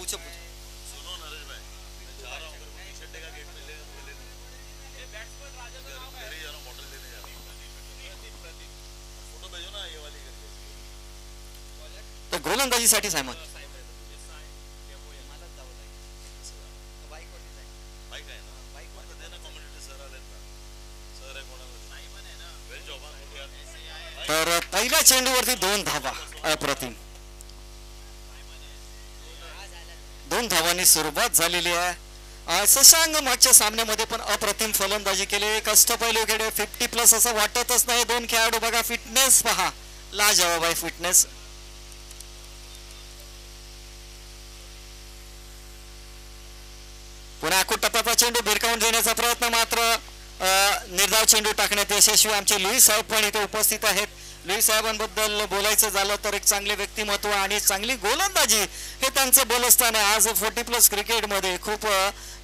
पूछो पूछो। सुनो नरेश भाई, मैं जा रहा हूँ, अगर कोई टी-शर्ट का गेट में ले ले लूँ। ये बैट्समैन राजा का नाम है। जा रहा हूँ, बॉटल लेने जा रहा हूँ। प्रदीप प्रदीप फोटो भेजो ना ये वाली करके। तर गोलंदाजीसाठी सायमन बाईक आहे ना, बाईक मध्ये दे ना, कम्युनिटी सर आले ना, सर आहे कोणामध्ये सायमन आहे ना, वेल जॉब यार. तर पहिल्या चेंडूवरती 2 धावा. अप्रतिम 2 धावांनी सुरुवात झालेली आहे. शशांक मागच्या सामन्यामध्ये पण अप्रतिम फलंदाजी केली. कष्टपैलू खेळ 50+ असं वाटतच नाही. 2 खेळाडू बघा, फिटनेस पहा, लाजवाब आहे फिटनेस. पुन्हा टप्प्याचा चेंडू भिरकावून देण्याचा प्रयत्न, मात्र निर्धाव चेंडू टाकण्यात यशस्वी. आमचे लुईस साहेब पण इथे उपस्थित आहेत. लुईस साहेबांबद्दल बोलायचं झालं तर एक चांगले व्यक्तिमत्व आणि चांगली गोलंदाजी हे त्यांचं बलस्थान आहे. आज 40+ क्रिकेटमध्ये खूप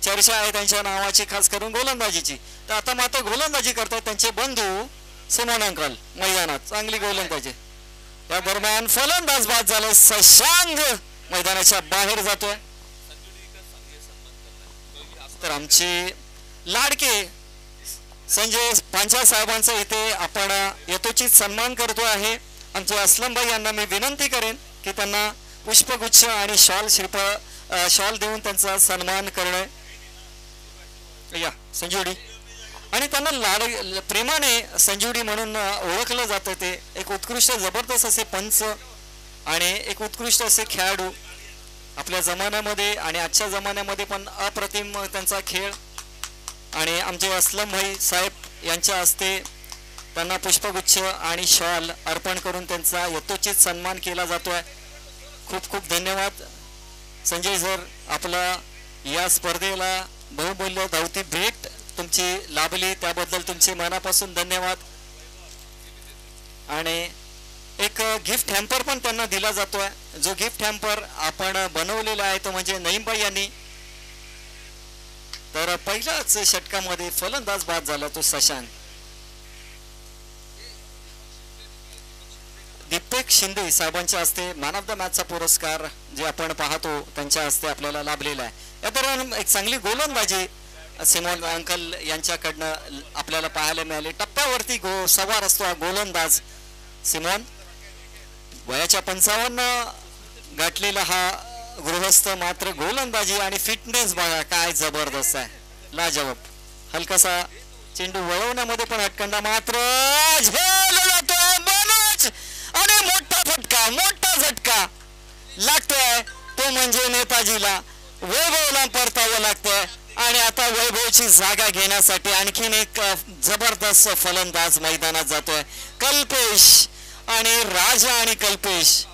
चर्चा आहे त्यांच्या नावाची, खास करून गोलंदाजीची. तर आता मात्र गोलंदाजी करतात त्यांचे बंधू सिमोन अंकल मैदानात. चांगली गोलंदाजी. त्या दरम्यान फलंदाज बाद झालं. शशांक मैदानाच्या बाहेर जातोय. तर आमचे लाडके संजय पांचाळ साहेबांचा इथे आपण यथोचित सन्मान करतो आहे. आमचे असलम भाई यांना मी विनंती करेन की त्यांना पुष्पगुच्छ आणि शॉल देऊन त्यांचा सन्मान करणं. या संजीवडी, आणि त्यांना प्रेमाने संजीवडी म्हणून ओळखलं जातं. ते एक उत्कृष्ट जबरदस्त असे पंच आणि एक उत्कृष्ट असे खेळाडू आपल्या जमान्यामध्ये आणि आजच्या जमान्यामध्ये पण अप्रतिम त्यांचा खेळ. आणि आमचे असलम भाई साहेब यांच्या हस्ते त्यांना पुष्पगुच्छ आणि शॉल अर्पण करून त्यांचा यथोचित सन्मान केला जातोय. खूप खूप धन्यवाद संजय सर. आपला या स्पर्धेला बहुमूल्य धावती भेट तुमची लाभली त्याबद्दल तुमचे मनापासून धन्यवाद. आणि एक गिफ्ट हॅम्पर पण त्यांना दिला जातोय. जो गिफ्ट हॅम्पर आपण बनवलेला आहे तो म्हणजे नईमबाई यांनी. तर पहिल्याच षटकामध्ये फलंदाज बाद झाला तो शशांक. दीपक शिंदे साहेबांच्या हस्ते मॅन ऑफ द मॅचचा पुरस्कार जे आपण पाहतो त्यांच्या हस्ते आपल्याला लाभलेला आहे. या दरम्यान एक चांगली गोलंदाजी सिमोन अंकल यांच्याकडनं आपल्याला पाहायला मिळाली. टप्प्यावरती सवार असतो हा गोलंदाज सिमोन. वयाच्या 55 गाठलेला हा गृहस्थ, मात्र गोलंदाजी आणि फिटनेस बघा काय जबरदस्त आहे, लाजवाब. हलकासा चेंडू वळवण्यामध्ये पण हटकंडा, मात्र आणि मोठा फटका, मोठा झटका लागतोय तो म्हणजे नेताजीला. वैभवला परतावं लागतंय आणि आता वैभवची जागा घेण्यासाठी आणखीन एक जबरदस्त फलंदाज मैदानात जातोय. कल्पेश आणि राजा आणि कल्पेश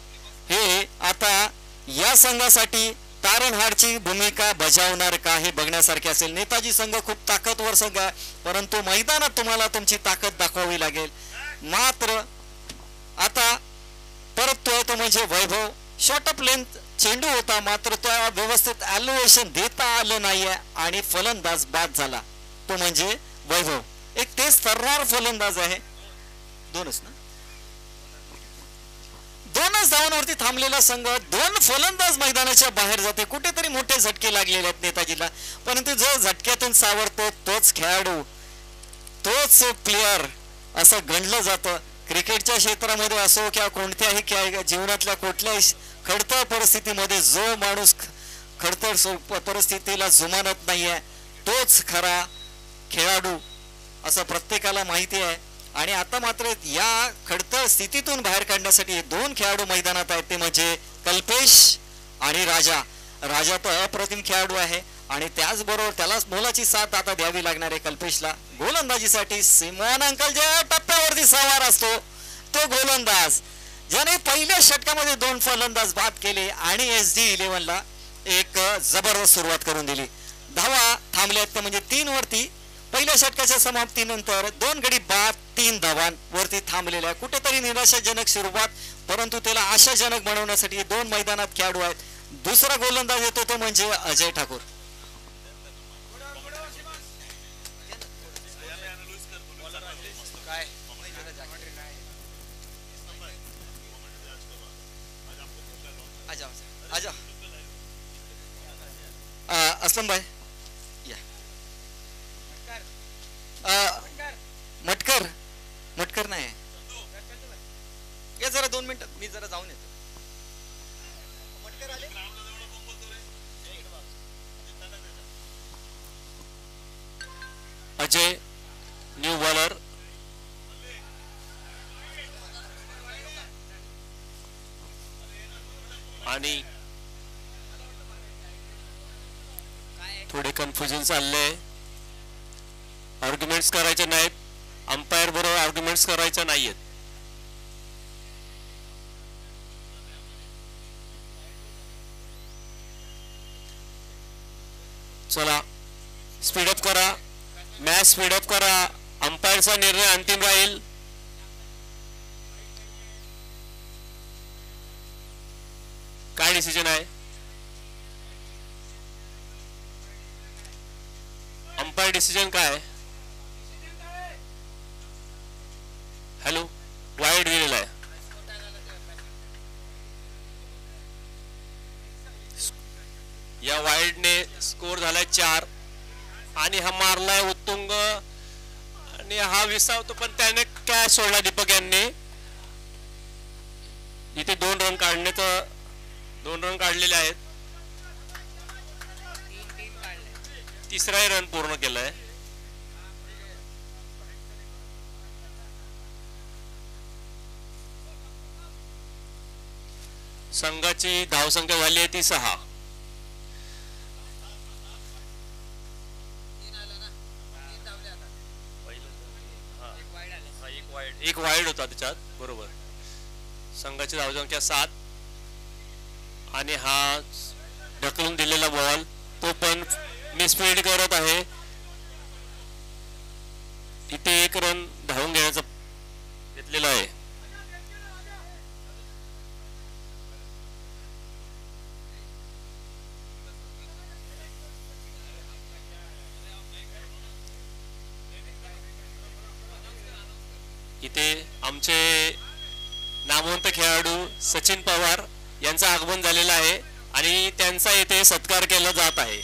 हे आता या संघासाठी तारणहारची भूमिका बजावणार का हे बघण्यासारखे असेल. नेताजी संघ खूप ताकदवर संघ आहे, परंतु मैदानात तुम्हाला तुमची ताकद दाखवावी लागेल. मात्र आता परततोय तो म्हणजे वैभव. शॉर्ट ऑफ लेंथ चेंडू होता, मात्र त्या व्यवस्थित ॲल्युएशन देता आलं नाहीये आणि फलंदाज बाद झाला तो म्हणजे वैभव. एक तेच तर्रार फलंदाज आहे. दोनच धावांवरती थांबलेला संघ, 2 फलंदाज मैदानाच्या बाहेर जाते. कुठेतरी मोठे झटके लागलेले आहेत नेताजीला, परंतु जो झटक्यातून सावरतो तोच खेळाडू, तोच प्लेयर असं गणलं जातं. क्रिकेटच्या क्षेत्रामध्ये असो किंवा कोणत्याही जीवनातल्या कुठल्याही खडतर परिस्थितीमध्ये जो माणूस खडतर परिस्थितीला जुमानत नाहीये तोच खरा खेळाडू असं प्रत्येकाला माहिती आहे. आणि आता मात्र या खडतर स्थितीतून बाहेर काढण्यासाठी 2 खेळाडू मैदानात आहेत, ते म्हणजे कल्पेश आणि राजा. राजा तर अप्रतिम खेळाडू आहे आणि त्याचबरोबर त्यालाच मोलाची साथ आता द्यावी लागणार आहे कल्पेशला. गोलंदाजीसाठी सिमोन अंकल ज्या टप्प्यावरती सवार असतो तो गोलंदाज ज्याने पहिल्या षटकामध्ये 2 फलंदाज बाद केले आणि SD11ला एक जबरदस्त सुरुवात करून दिली. धावा थांबल्यात ते म्हणजे 3 वरती. पहिल्या षटकाच्या समाप्तीनंतर 2 गडी बाद 3 धावांवरती थांबलेला आहे. कुठेतरी निराशाजनक सुरुवात, परंतु त्याला आशाजनक बनवण्यासाठी 2 मैदानात खेळाडू आहेत. दुसरा गोलंदाज येतो तो म्हणजे अजय ठाकूर. रुस्तम भाई या. मटकर मटकर नाही या जरा 2 मिनिटात मी जरा जाऊन येतो. मटकर आले. Ajay new bowler. आणि थोडे कन्फ्युजन चाललंय. आर्ग्युमेंट्स करायचे नाहीत. अंपायर बरोबर आर्ग्युमेंट्स करायचे नाहीयेत. चला स्पीडअप करा. मॅच स्पीडअप करा. अंपायरचा निर्णय अंतिम राहील. काय डिसिजन आहे? अंपायर डिसिजन काय? हॅलो वाईड दिलेला आहे. या वाईडने स्कोर झालाय 4 आणि हा मारलाय उत्तुंग आणि हा विसावतो पण त्याने कॅच सोडला दीपक यांनी. इथे 2 रन काढलेले आहेत. 3रा रन पूर्ण केलाय. संघाची धावसंख्या झाली आहे ती 6. एक वाईड होता त्याच्यात बरोबर. संघाची धावसंख्या 7 आणि हा ढकलून दिलेला बॉल तो पण मिसफील्ड करत आहे. इथे 1 रन धावून घेण्याचा घेतलेला आहे. इथे आमचे नामवंत खेळाडू सचिन पवार यांचं आगमन झालेलं आहे आणि त्यांचा इथे सत्कार केला जात आहे.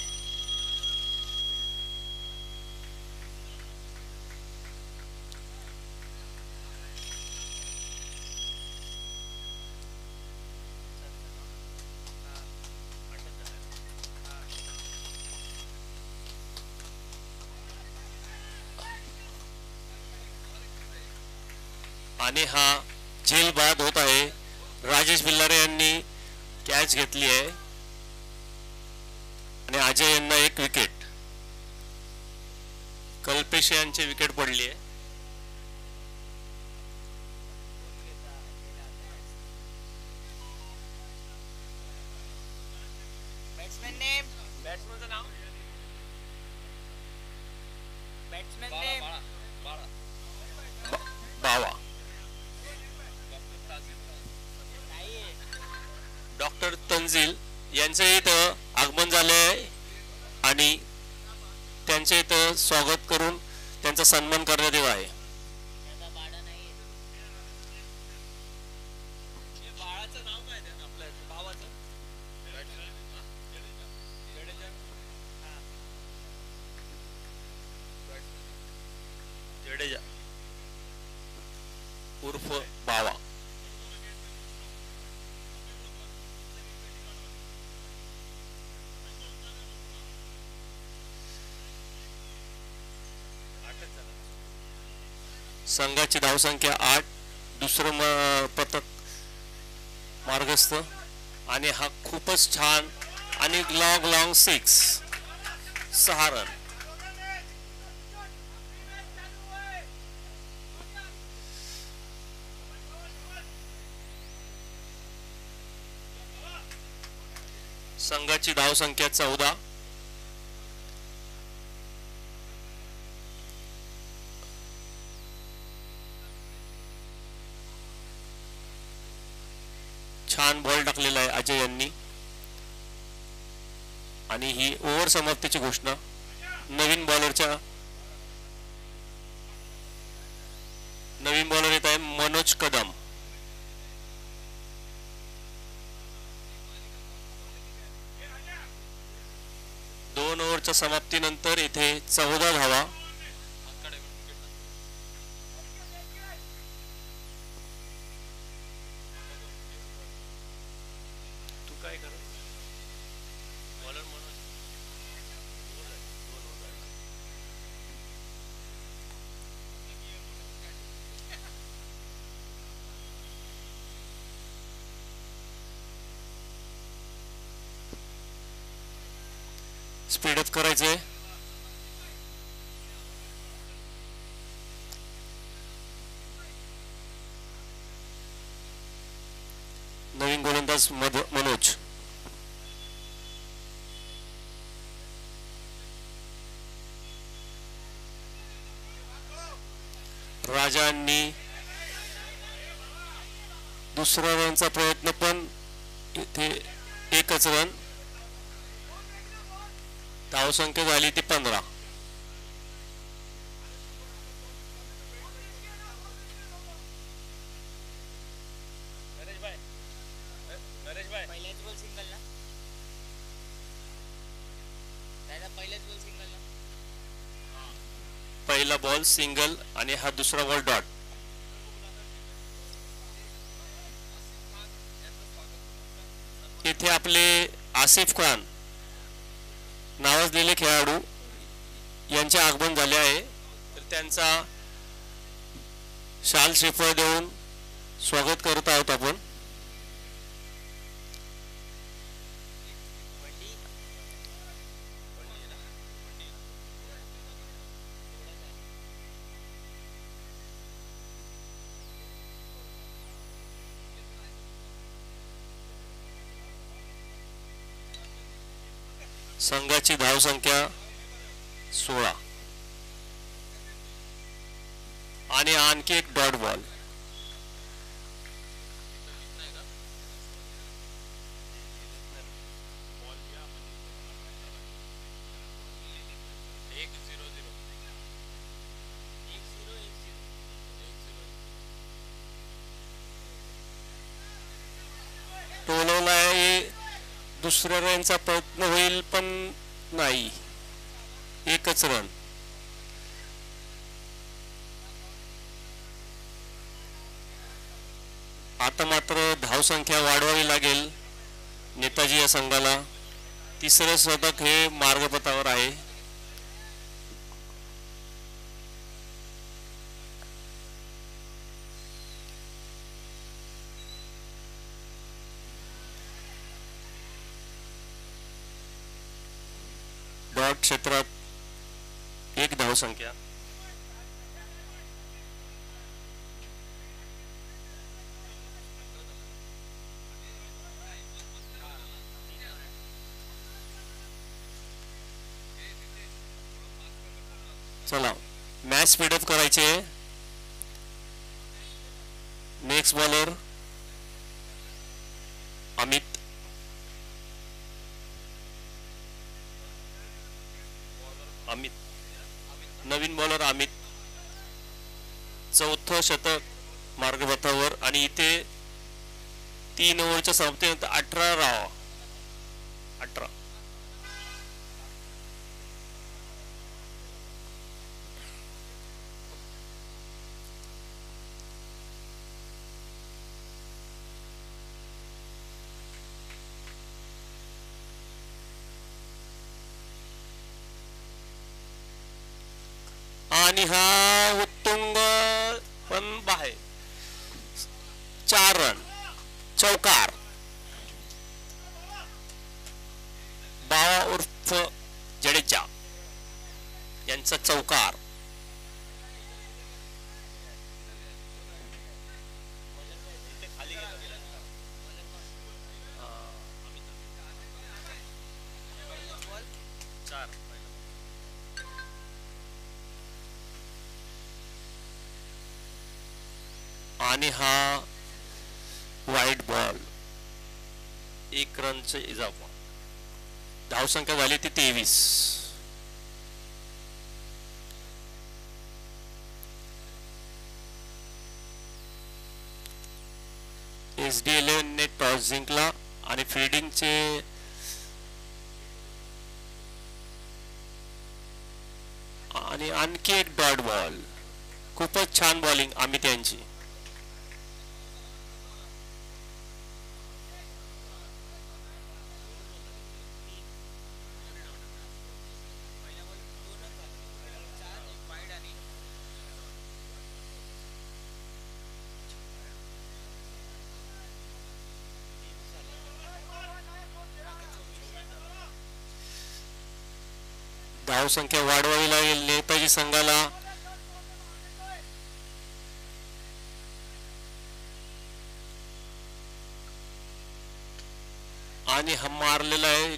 आणि हा झेल बाद होत आहे. राजेश बिल्लारे यांनी कॅच घेतली आहे आणि अजय यांना 1 विकेट. कल्पेश यांची विकेट पडली आहे. Batsman name. बॅट्समॅनचं नाव. Batsman name Bawa. Doctor Tanzil यांचे इथं आगमन झाले आहे आणि त्यांचे इथं स्वागत करून त्यांचा सन्मान करण्यात येत आहे. बाळाचं नाव काय आहे आपल्या भावाचं? जडेजा उर्फ बावा. संघाची धावसंख्या 8. दुसरं पथक मार्गस्थ आणि हा खूपच छान आणि लॉंग 6 रन. संघाची धावसंख्या 14. छान बॉल टाकलेला आहे अजय यांनी आणि ही ओव्हर समाप्तीची घोषणा. नवीन बॉलर येत आहे मनोज कदम. दोन ओव्हरच्या समाप्तीनंतर इथे 14 धावा. तू काय कर स्पीडअप करायचंय. नवीन गोलंदाज मनोज. राजांनी दुसरा रनचा प्रयत्न पण इथे एकच रन. धावसंख्या झाली ती 15. पहिल्याच बॉल सिंगल ना दादा पहिल्याच बॉल सिंगल ना पहिला बॉल सिंगल आणि हा दुसरा बॉल डॉट. इथे आपले आसिफ खान नावाजलेले खेळाडू यांचे आगमन झाले आहे. तर त्यांचा शाल श्रीफळ देऊन स्वागत करत आहोत आपण. संघाची धावसंख्या 16 आणि आणखी एक डॉट बॉल. टोलवला दुसऱ्या रनचा प्रयत्न होईल पण नाही. एकच रन. आता मात्र धावसंख्या वाढवावी लागेल नेताजी या संघाला. तिसरे शतक हे मार्गपथावर आहे. डॉट क्षेत्रात 1 धावसंख्या. चला मॅच स्पीडअप करायचे. Next bowler Amit. नवीन बॉलर अमित. चौथं षटक मार्गपथावर आणि इथे 3 ओव्हरच्या समाप्तीनंतर 18 धावा. 18. आणि हा उत्तुंग पण बाहेर. 4 रन. चौकार. बावा उर्फ जडेजा यांचा चौकार. आणि हा वाईट बॉल. 1 रनचा इजाफा. धावसंख्या झाली ती 23. SDL ने टॉस जिंकला आणि फिल्डिंगचे आणि आणखी एक डॉट बॉल. खूपच छान बॉलिंग अमित यांची. धावसंख्या वाढवावी लागेल नेताजी संघाला. आणि हा मारलेला आहे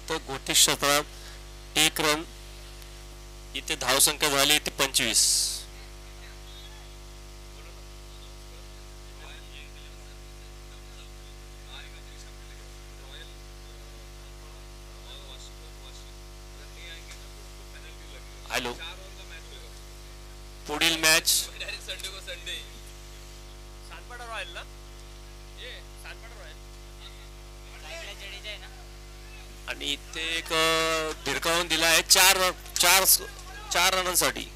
गोटी क्षेत्रात 1 रन. इथे धावसंख्या झाली ती 25. हॅलो, पुढील मॅच संडे को संडे सानपाडा रॉयल ना, ये सानपाडा रॉयल जडेजा आहे ना. आणि इथे एक धिरकावून दिला आहे 4 रनांसाठी.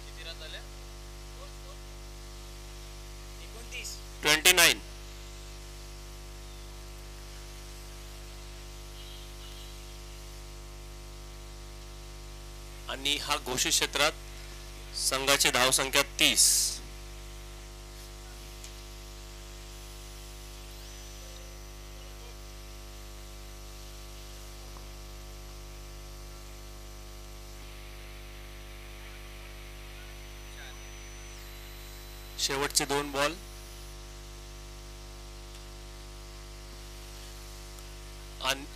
किती रन झाले? 29. 29. आणि हा घोषित क्षेत्रात संघाची धावसंख्या 30. शेवटचे 2 बॉल.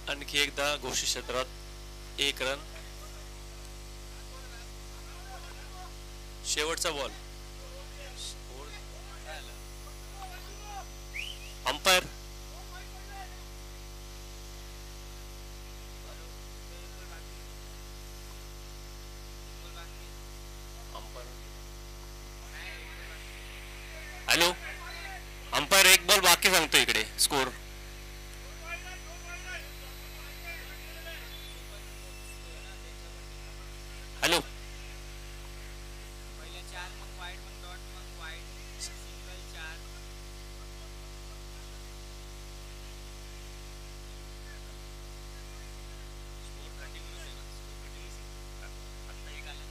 आणखी एकदा घोषित क्षेत्रात 1 रन. शेवटचा ball. Umpire hello, umpire 1 ball बाकी सांगतो इकडे स्कोर. हॅलो, पहिला 4 मग वाईड मग डॉट मग वाईड सिंगल 4. स्कोर कंटिन्यूस आहे ना, स्कोर कंटिन्यूस आहे. आता एक आला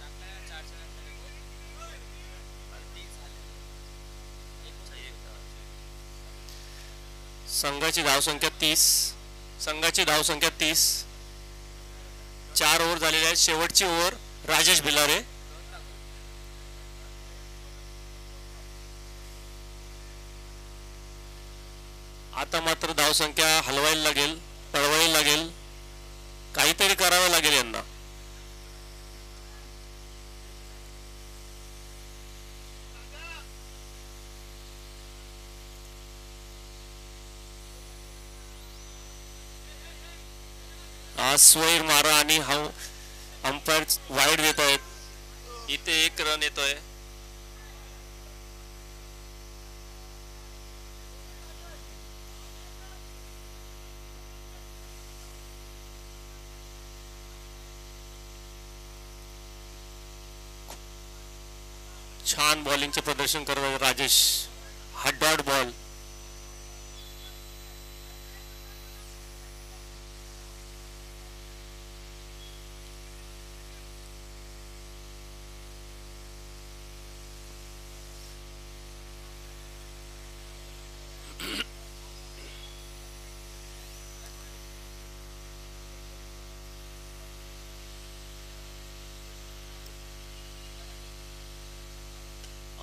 टाकला 4 नंतर संघाची धावसंख्या 30. संघाची धावसंख्या 30. 4 ओव्हर झालेल्या आहेत. शेवटची ओव्हर राजेश भिलारे. आता मात्र धावसंख्या हलवायला लागेल, पळवायला लागेल, काहीतरी करावं लागेल यांना. आज स्वैर मारा आणि हा अंपायर वाईड देत आहेत. इथे 1 रन येतोय. छान बॉलिंगचे प्रदर्शन करत आहे राजेश. हा डॉट बॉल.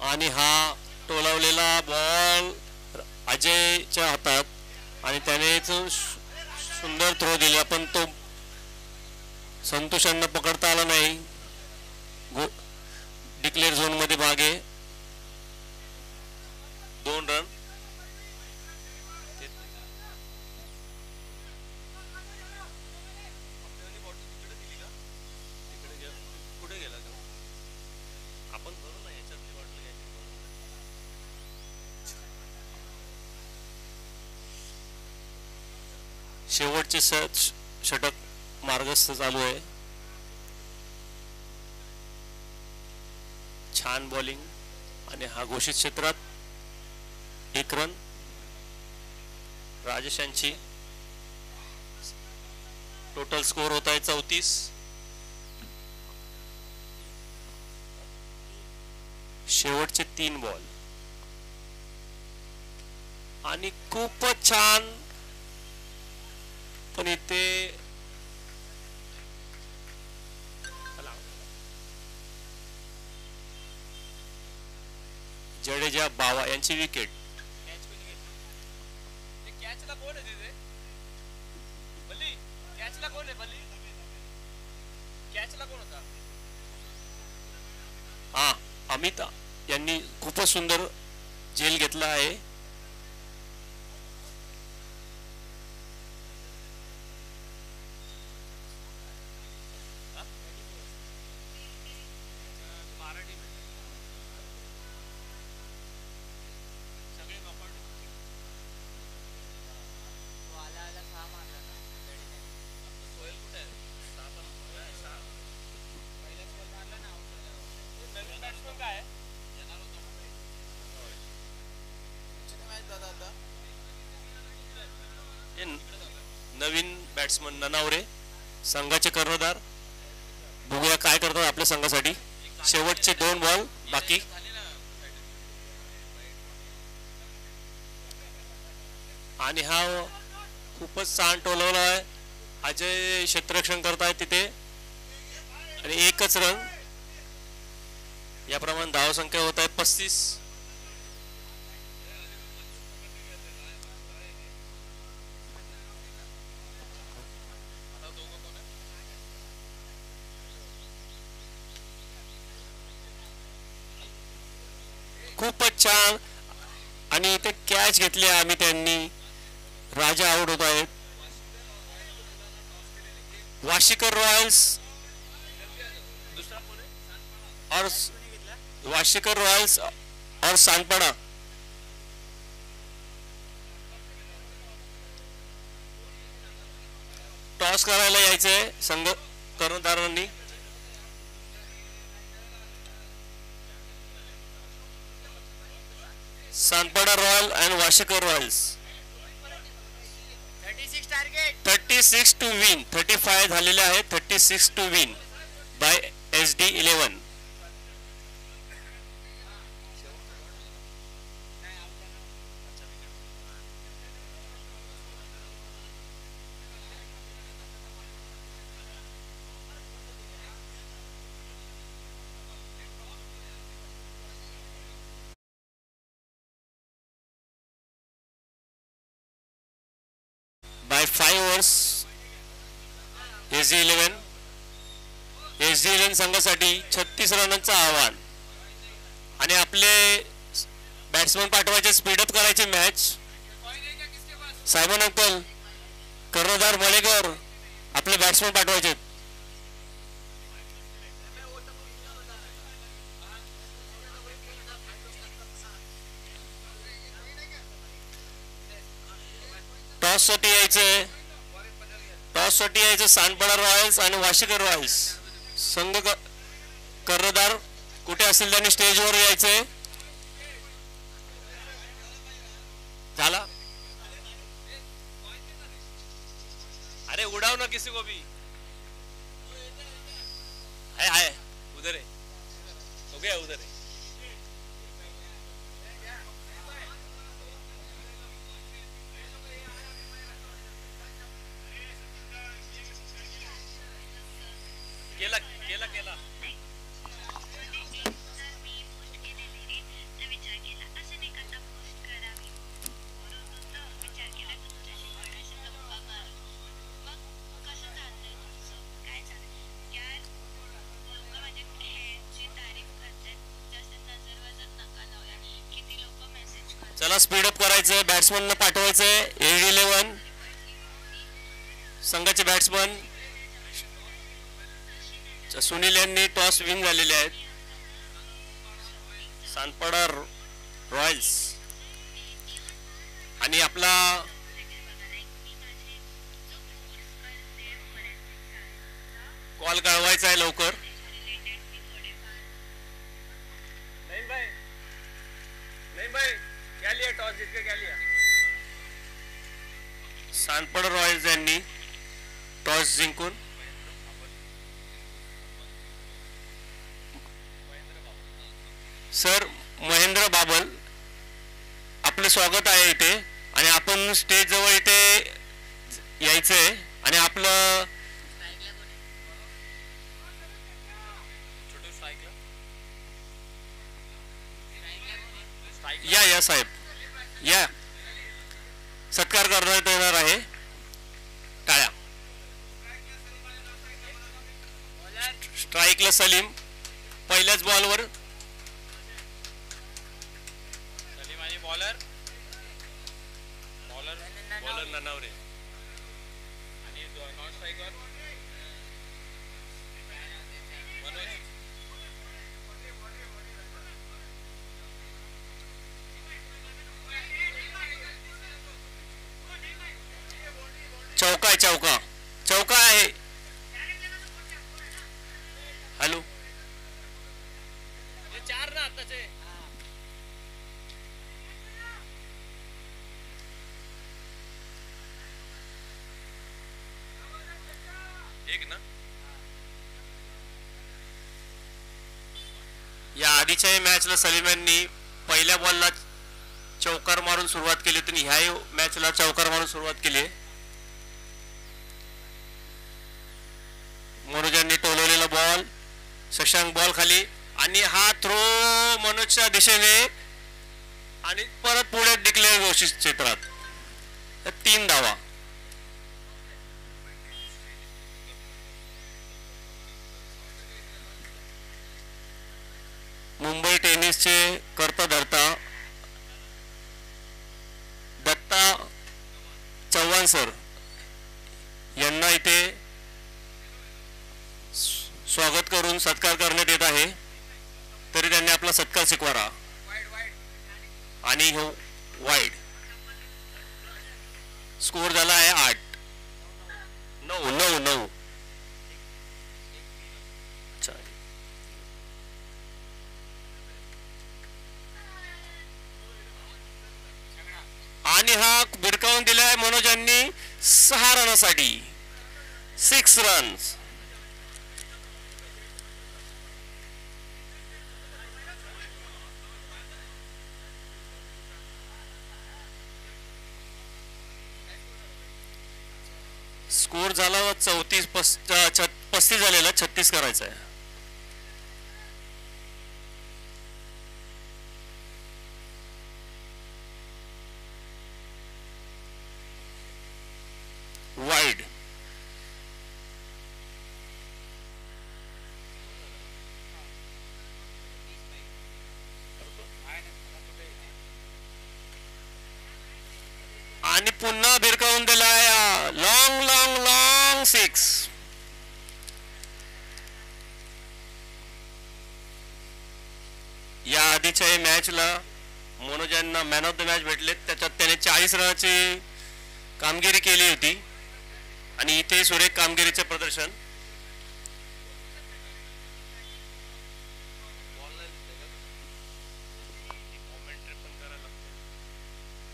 आणि हा टोलावलेला बॉल अजयच्या हातात आणि त्याने सुंदर थ्रो दिला पण तो संतोषांना पकडता आला नाही. डिक्लेअर झोन मध्ये मागे 2 रन. शेवटचे षटक मार्गस्थ चालू आहे. छान बॉलिंग आणि हा घोषित क्षेत्रात 1 रन. राजेश यांची टोटल स्कोर होत आहे 34. शेवटचे 3 बॉल आणि खूपच छान. पण इथे जडेजा बावा यांची विकेट. कॅचला कोण आहे तिथे? बल्ली कॅचला कोण आहे? बल्ली कॅचला कोण होता? हा, अमित यांनी खूपच सुंदर झेल घेतला आहे. नवीन बॅट्समन ननावरे संघाचे कर्णधार. बघूया काय करतात आपल्या संघासाठी. शेवटचे 2 बॉल बाकी. आणि हा खूपच छान टोलवला आहे. अजय क्षेत्ररक्षण करताय तिथे आणि 1च रन. याप्रमाणे धावसंख्या होत आहे 35. खूपच छान आणि इथे कॅच घेतली आम्ही त्यांनी. राजा आउट होत आहेत. वाशीकर रॉयल्स और वाशीकर रॉयल्स और सानपाडा. टॉस करायला यायचंय संघ कर्णधारांनी. Sanpada royal and Vashikar royals. 36 to win. 35 झालेले आहेत. 36 to win by SD11. by 5 overs. SD11 संघासाठी 36 रनांचं आव्हान आणि आपले बॅट्समन पाठवायचे. स्पीडअप करायचे मॅच. सायमन अंकल, कर्णधार मलेकर, आपले बॅट्समन पाठवायचे. टॉस साठी यायचं सानपाडा रॉयल्स आणि वाशीकर रॉयल्स. संघ कर्णधार कुठे असेल त्यांनी स्टेजवर यायचंय. झाला. अरे उड़ाओ ना किसी को भी. है उधर है. हो गया उधर है. केला केला केला. चला स्पीडअप करायचंय. बॅट्समनला पाठवायचंय. SD11 संघाचे बॅट्समन सुनील यांनी टॉस विन झालेले आहेत. सानपाडा रॉयल्स आणि आपला बॉल कळवायचा आहे लवकर. नहीं भाई, नहीं भाई, क्या लिया? टॉस जीत के क्या लिया? सानपड रॉयल्स यांनी टॉस जिंकून सर महेंद्र बाबल आपलं स्वागत आहे इथे आणि आपण स्टेज जवळ इथे यायचंय आणि आपलं छोटू स्ट्राइकला या साहेब या सत्कार करण्यात येणार आहे. टाळ्या. स्ट्राईकला सलीम पहिल्याच बॉलवर. सलीम आणि बॉलर ननावरे आणि नॉन स्ट्रायकर मनोज. चौका आहे चौका चौका आहे. हॅलो हे 4 ना आताचे. एक ना. या आधीच्याही मॅचला सलीम यांनी पहिल्या बॉलला चौकार मारून सुरुवात केली होती. ह्याही मॅचला चौकार मारून सुरुवात केली. मनोज यांनी टोलवलेला बॉल. शशांक बॉल खाली आणि हा थ्रो मनोजच्या दिशेने आणि परत पुढे डिक्लेअर घोषित क्षेत्रात. 3 धावा. मुंबई टेनिसचे करता धरता दत्ता चव्हाण सर यांना इथे स्वागत करून सत्कार करण्यात येत आहे. तरी त्यांनी आपला सत्कार स्वीकारा आणि हो वाईड. स्कोर झाला आहे 8-9. आणि हा भिरकावून दिलाय मनोज यांनी 6 रनासाठी. 6 रन्स. स्कोर झाला 35 झालेला. 36 करायचा आहे. वाईड. आणि पुन्हा भिरकावून दिलाय लॉंग लॉंग लॉंग 6. या आधीच्या मॅचला मनोज यांना मॅन ऑफ द मॅच भेटले. त्याच्यात त्याने 40 रनाची कामगिरी केली होती आणि इथे सुरेख कामगिरीचे प्रदर्शन.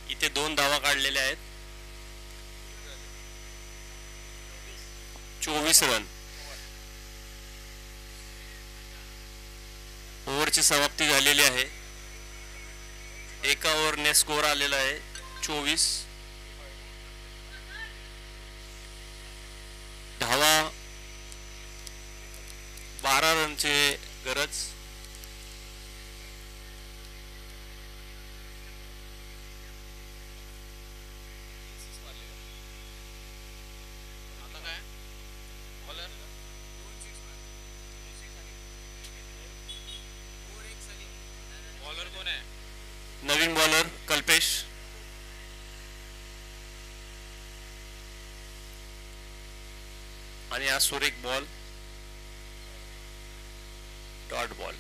इथे 2 धावा काढलेल्या आहेत. 24 रन. ओव्हरची समाप्ती झालेली आहे. एका ओव्हरने स्कोर आलेला आहे 24. धावा 12 रनचे गरज. नवीन बॉलर कल्पेश. आणि हा सुरेख बॉल. Dot ball.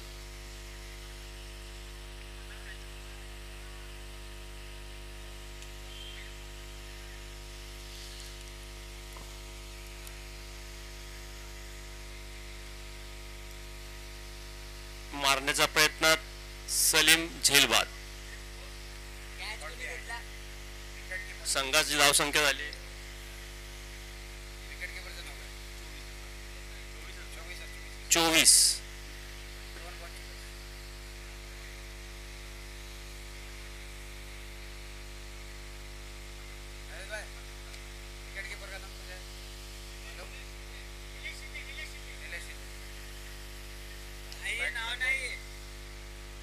मारण्याचा प्रयत्नात सलीम झेलबाद. संघाची धावसंख्या झाली 24.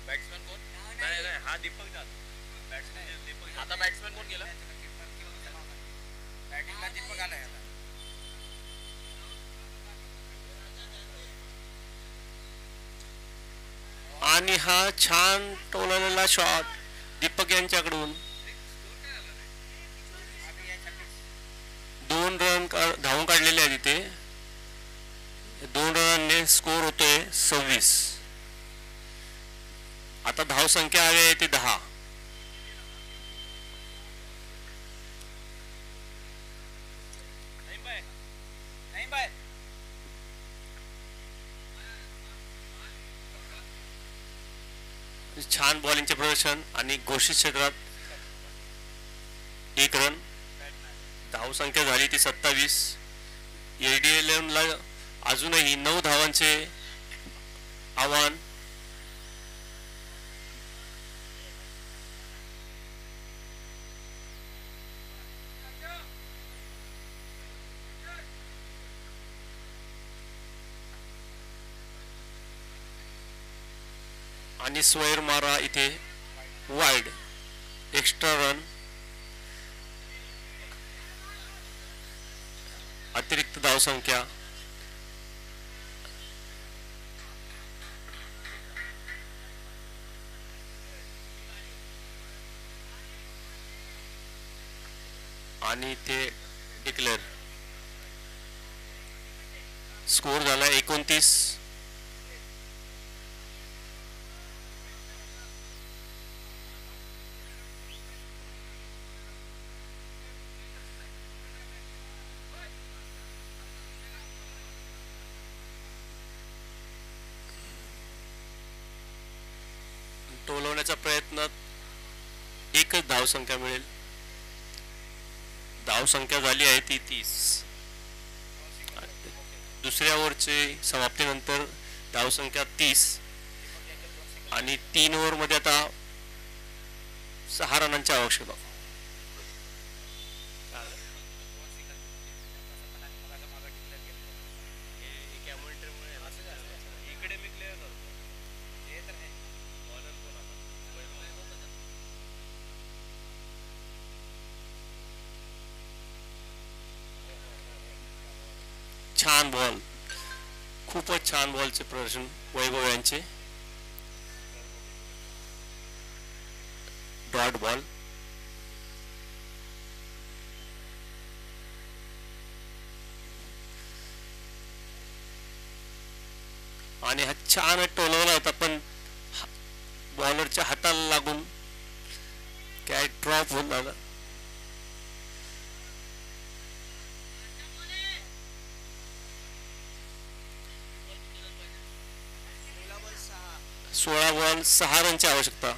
बॅट्समॅन कोण? नाही नाही, हा दीपक जाधव. बॅट्समॅन दीपक. आता बॅट्समॅन कोण गेला? बॅटिंगला दीपक आलाय आता. आणि हा छान टोललेला शॉट दीपक यांच्याकडून. 2 रन धावून काढलेले आहेत इथे. 2 रनांनी स्कोर होतोय 26. आता धावसंख्या हवी आहे ती 10. छान बॉलिंगचे प्रदर्शन आणि घोषित क्षेत्रात 1 रन. धावसंख्या झाली ती 27. ADL ला अजूनही 9 धावांचे आव्हान. आणि स्वैर मारा इथे वाईड. Extra run. अतिरिक्त धावसंख्या. आणि ते डिक्लेअर. स्कोर झाला 29. टोलवण्याचा प्रयत्न. एकच धावसंख्या मिळेल. धावसंख्या झाली आहे ती 30. दुसऱ्या ओव्हरचे समाप्तीनंतर धावसंख्या 30 आणि 3 ओव्हरमध्ये आता 6 रनांची आवश्यकता. छान बॉल. खूपच छान बॉलचे प्रदर्शन वैभव यांचे. Dot ball. आणि हा छान टोलवला होता पण बॉलरच्या हाताला लागून कॅच ड्रॉप होऊन झाला. सोळा बॉल 6 रनची आवश्यकता.